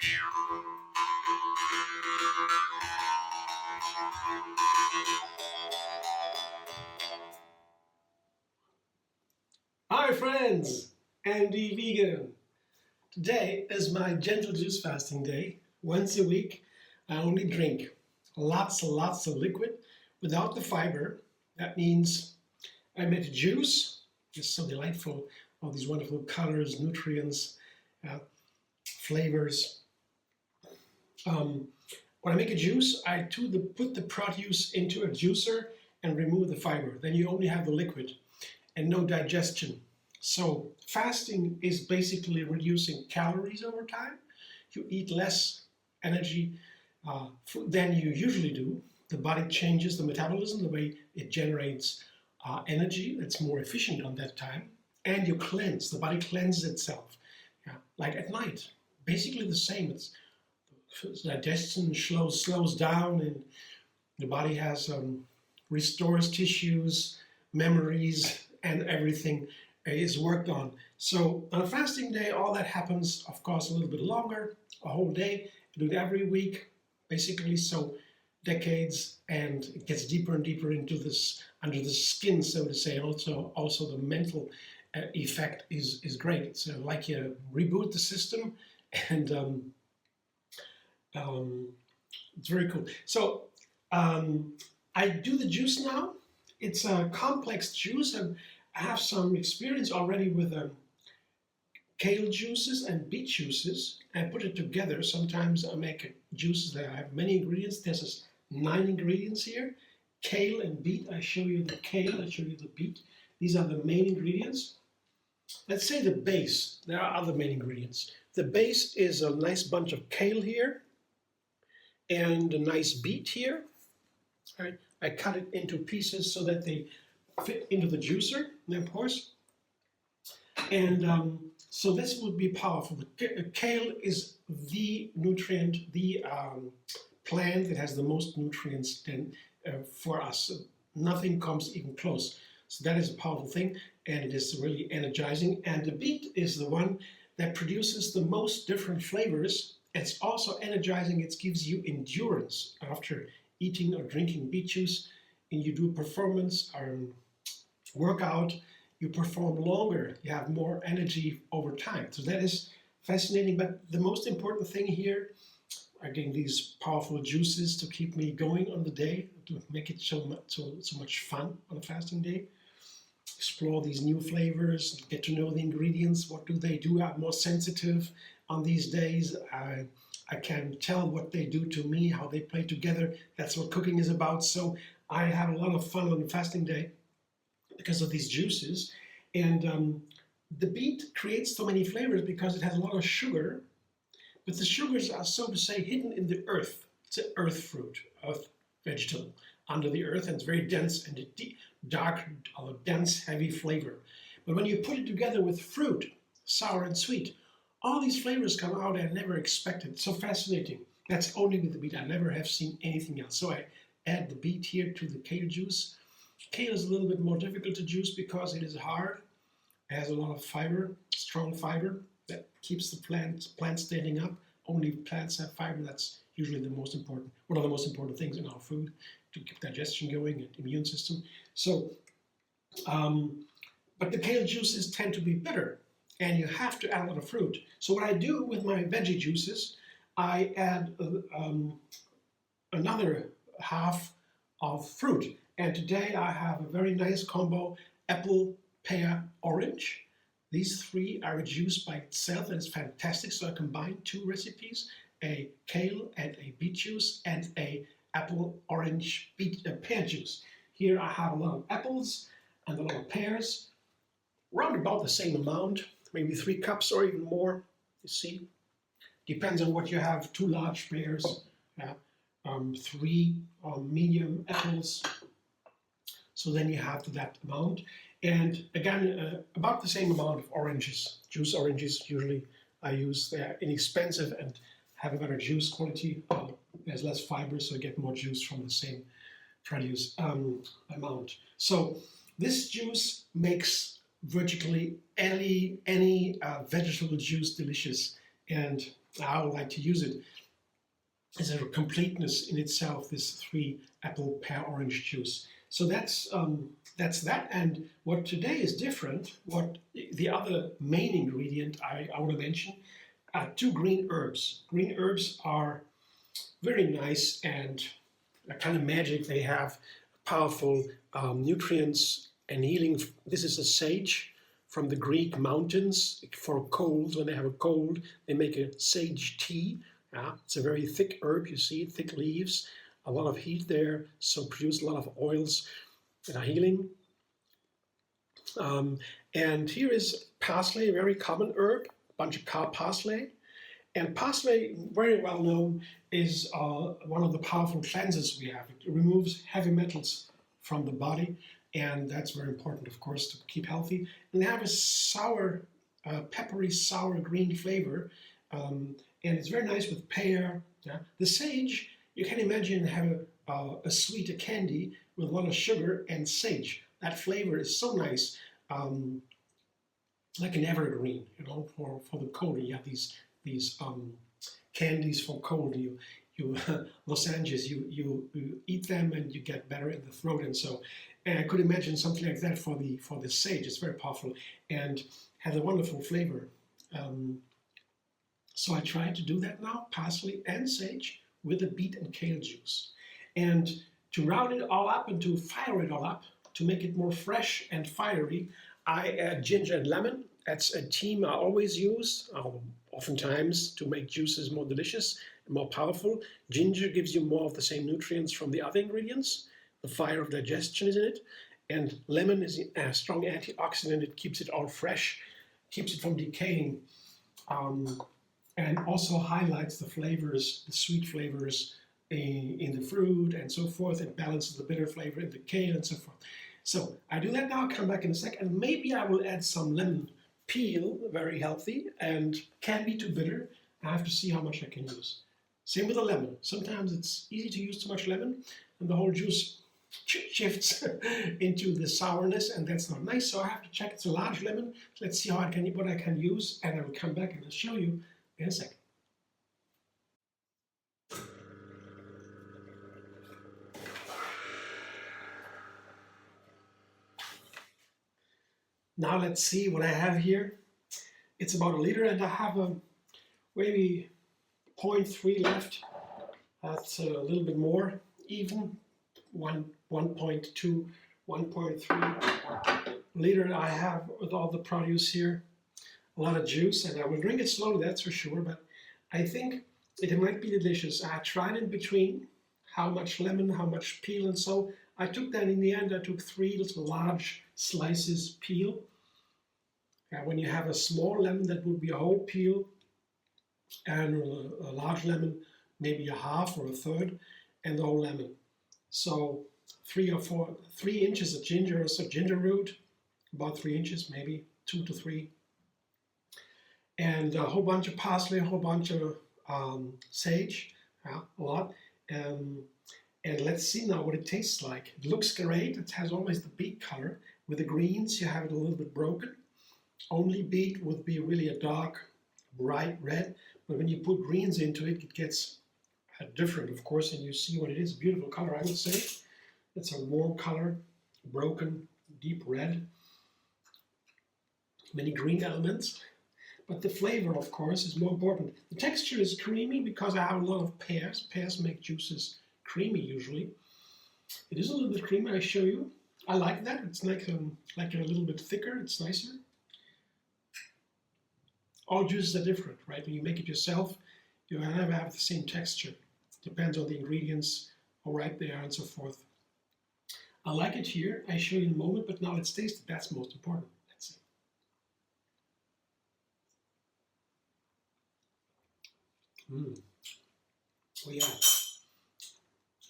Hi friends, Andy Vegan. Today is my gentle juice fasting day. Once a week I only drink lots and lots of liquid without the fiber. That means I make juice. It's so delightful, all these wonderful colors, nutrients, flavors. When I make a juice, I put the produce into a juicer and remove the fiber. Then you only have the liquid and no digestion. So fasting is basically reducing calories over time. You eat less energy food than you usually do. The body changes the metabolism, the way it generates energy. It's more efficient on that time. And you cleanse. The body cleanses itself. Yeah, like at night. Basically the same. It's digestion slows down, and the body has restores tissues, memories, and everything is worked on. So on a fasting day, all that happens, of course, a little bit longer, a whole day. I do it every week, basically, so decades, and it gets deeper and deeper into this, under the skin, so to say. Also the mental effect is great. So like you reboot the system, and it's very cool. So I do the juice now. It's a complex juice, and I have some experience already with kale juices and beet juices. I put it together. Sometimes I make juices that have many ingredients. There's 9 ingredients here. Kale and beet. I show you the kale, I show you the beet. These are the main ingredients. Let's say the base. There are other main ingredients. The base is a nice bunch of kale here and a nice beet here. All right. I cut it into pieces so that they fit into the juicer, of course. And so this would be powerful. The kale is the nutrient, the plant that has the most nutrients for us. Nothing comes even close. So that is a powerful thing, and it is really energizing. And the beet is the one that produces the most different flavors. It's also energizing. It gives you endurance after eating or drinking beet juice, and you do a performance workout, you perform longer, you have more energy over time. So that is fascinating. But the most important thing here are getting these powerful juices to keep me going on the day, to make it so much fun on a fasting day. Explore these new flavors, get to know the ingredients. What do they do? I'm more sensitive on these days. I can tell what they do to me, how they play together. That's what cooking is about. So I have a lot of fun on a fasting day because of these juices. And the beet creates so many flavors because it has a lot of sugar, but the sugars are, so to say, hidden in the earth. It's an earth fruit, earth vegetable under the earth, and it's very dense and dark, dense, heavy flavor. But when you put it together with fruit, sour and sweet, all these flavors come out I never expected. It's so fascinating. That's only with the beet. I never have seen anything else. So I add the beet here to the kale juice. Kale is a little bit more difficult to juice because it is hard. It has a lot of fiber, strong fiber that keeps the plant standing up. Only plants have fiber. That's usually the most important, one of the most important things in our food to keep digestion going and immune system. So, but the kale juices tend to be bitter, and you have to add a lot of fruit. So what I do with my veggie juices, I add another half of fruit. And today I have a very nice combo: apple, pear, orange. These 3 are a juice by itself, and it's fantastic. So I combine 2 recipes: a kale and a beet juice, and a apple, orange, beet, pear juice. Here I have a lot of apples and a lot of pears, around about the same amount, maybe 3 cups or even more. You see, depends on what you have. 2 large pears, 3 medium apples. So then you have that amount. And again, about the same amount of oranges. Juice oranges, usually I use. They're inexpensive and have a better juice quality. There's less fiber, so you get more juice from the same produce amount. So this juice makes virtually any vegetable juice delicious. And I would like to use it as a completeness in itself, this 3 apple pear orange juice. So that's that. And what today is different, what the other main ingredient I want to mention are 2 green herbs. Green herbs are very nice and a kind of magic. They have powerful nutrients and healing. This is a sage from the Greek mountains for colds. When they have a cold, they make a sage tea. It's a very thick herb, you see, thick leaves, a lot of heat there, so produce a lot of oils that are healing. And here is parsley, a very common herb, a bunch of parsley. And parsley, very well known, is one of the powerful cleansers we have. It removes heavy metals from the body, and that's very important, of course, to keep healthy. And they have a sour, peppery, sour green flavor, and it's very nice with pear. Yeah? The sage, you can imagine have a sweeter candy with a lot of sugar and sage. That flavor is so nice, like an evergreen, you know, for the cold. You have these candies for cold. You lozenges, you eat them and you get better in the throat, and so. And I could imagine something like that for the sage. It's very powerful and has a wonderful flavor. So I tried to do that now, parsley and sage with the beet and kale juice. And to round it all up and to fire it all up, to make it more fresh and fiery, I add ginger and lemon. That's a team I always use, oftentimes to make juices more delicious and more powerful. Ginger gives you more of the same nutrients from the other ingredients. The fire of digestion is in it. And lemon is a strong antioxidant. It keeps it all fresh, keeps it from decaying. And also highlights the flavors, the sweet flavors in the fruit and so forth. It balances the bitter flavor in the kale and so forth. So I do that now, I'll come back in a second. And maybe I will add some lemon peel, very healthy, and can be too bitter. I have to see how much I can use. Same with the lemon. Sometimes it's easy to use too much lemon and the whole juice shifts into the sourness, and that's not nice. So I have to check. It's a large lemon. Let's see what I can use, and I will come back and I'll show you in a second. Now let's see what I have here. It's about 1 liter, and I have maybe 0.3 left. That's a little bit more even. 1.2, 1.3 liter I have with all the produce here. A lot of juice, and I will drink it slowly, that's for sure, but I think it might be delicious. I tried in between how much lemon, how much peel, and so I took that in the end. I took 3 little large slices peel. When you have a small lemon, that would be a whole peel, and a large lemon, maybe a half or a third, and the whole lemon. So 3 inches of ginger, so ginger root, about 3 inches, maybe 2 to 3. And a whole bunch of parsley, a whole bunch of sage, a lot. And let's see now what it tastes like. It looks great. It has always the beet color. With the greens, you have it a little bit broken. Only beet would be really a dark, bright red. But when you put greens into it, it gets different, of course, and you see what it is. Beautiful color, I would say. It's a warm color, broken, deep red. Many green elements. But the flavor, of course, is more important. The texture is creamy because I have a lot of pears. Pears make juices creamy usually. It is a little bit creamy, I show you. I like that. It's like a little bit thicker. It's nicer. All juices are different, right? When you make it yourself, you never have the same texture. Depends on the ingredients, how ripe they are, and so forth. I like it here. I show you in a moment, but now let's taste it. That's most important. Let's see. Oh yeah.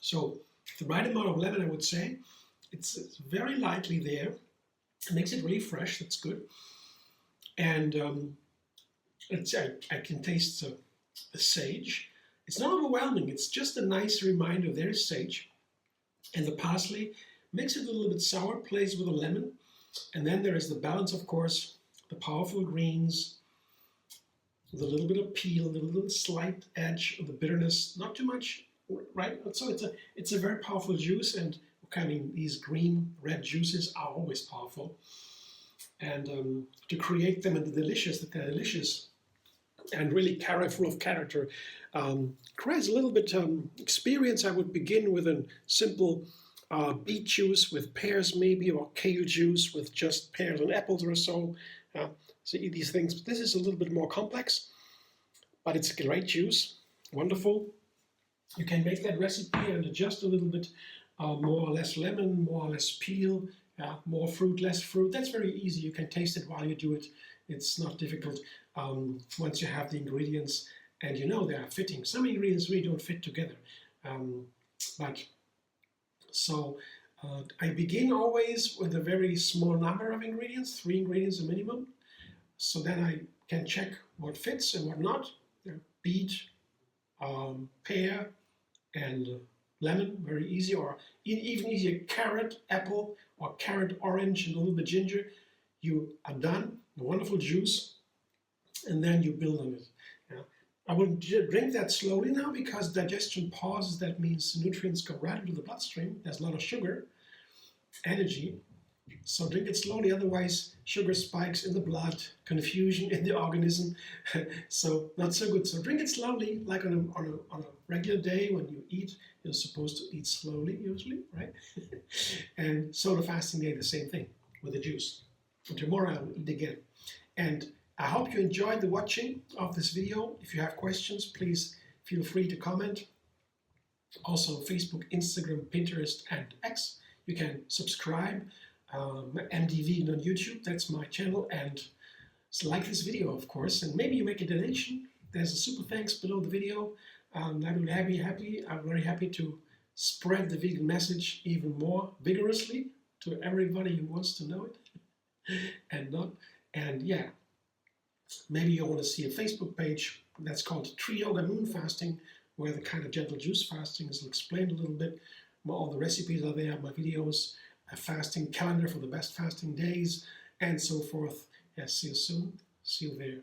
So the right amount of lemon, I would say. It's very lightly there. It makes it really fresh. That's good. And I can taste the sage. It's not overwhelming. It's just a nice reminder. There's sage. And the parsley makes it a little bit sour, plays with the lemon. And then there is the balance, of course, the powerful greens, with a little bit of peel, a little slight edge of the bitterness, not too much, right? So it's a very powerful juice, and I mean, these green, red juices are always powerful. And to create them into delicious, that they're delicious and really full of character, requires a little bit experience. I would begin with a simple beet juice with pears maybe, or kale juice with just pears and apples or so. So eat these things. But this is a little bit more complex, but it's a great juice, wonderful. You can make that recipe and adjust a little bit, more or less lemon, more or less peel, more fruit, less fruit. That's very easy. You can taste it while you do it. It's not difficult once you have the ingredients and you know they are fitting. Some ingredients really don't fit together. I begin always with a very small number of ingredients, 3 ingredients a minimum. So then I can check what fits and what not. Beet, pear, and lemon, very easy, or even easier, carrot, apple, or carrot, orange, and a little bit ginger. You are done, a wonderful juice, and then you build on it. I will drink that slowly now because digestion pauses. That means the nutrients go right into the bloodstream. There's a lot of sugar, energy. So drink it slowly, otherwise sugar spikes in the blood, confusion in the organism. So not so good. So drink it slowly, like on a regular day when you eat. You're supposed to eat slowly usually, right? And soda fasting day, the same thing with the juice. And tomorrow I will eat again. And I hope you enjoyed the watching of this video. If you have questions, please feel free to comment. Also Facebook, Instagram, Pinterest, and X. You can subscribe. MD Vegan on YouTube, that's my channel, and like this video, of course, and maybe you make a donation. There's a super thanks below the video. I'm very happy to spread the vegan message even more vigorously to everybody who wants to know it and not. And yeah, maybe you want to see a Facebook page that's called Tree Yoga Moon Fasting, where the kind of gentle juice fasting is explained a little bit. All the recipes are there, my videos, a fasting calendar for the best fasting days, and so forth. Yeah, see you soon. See you there.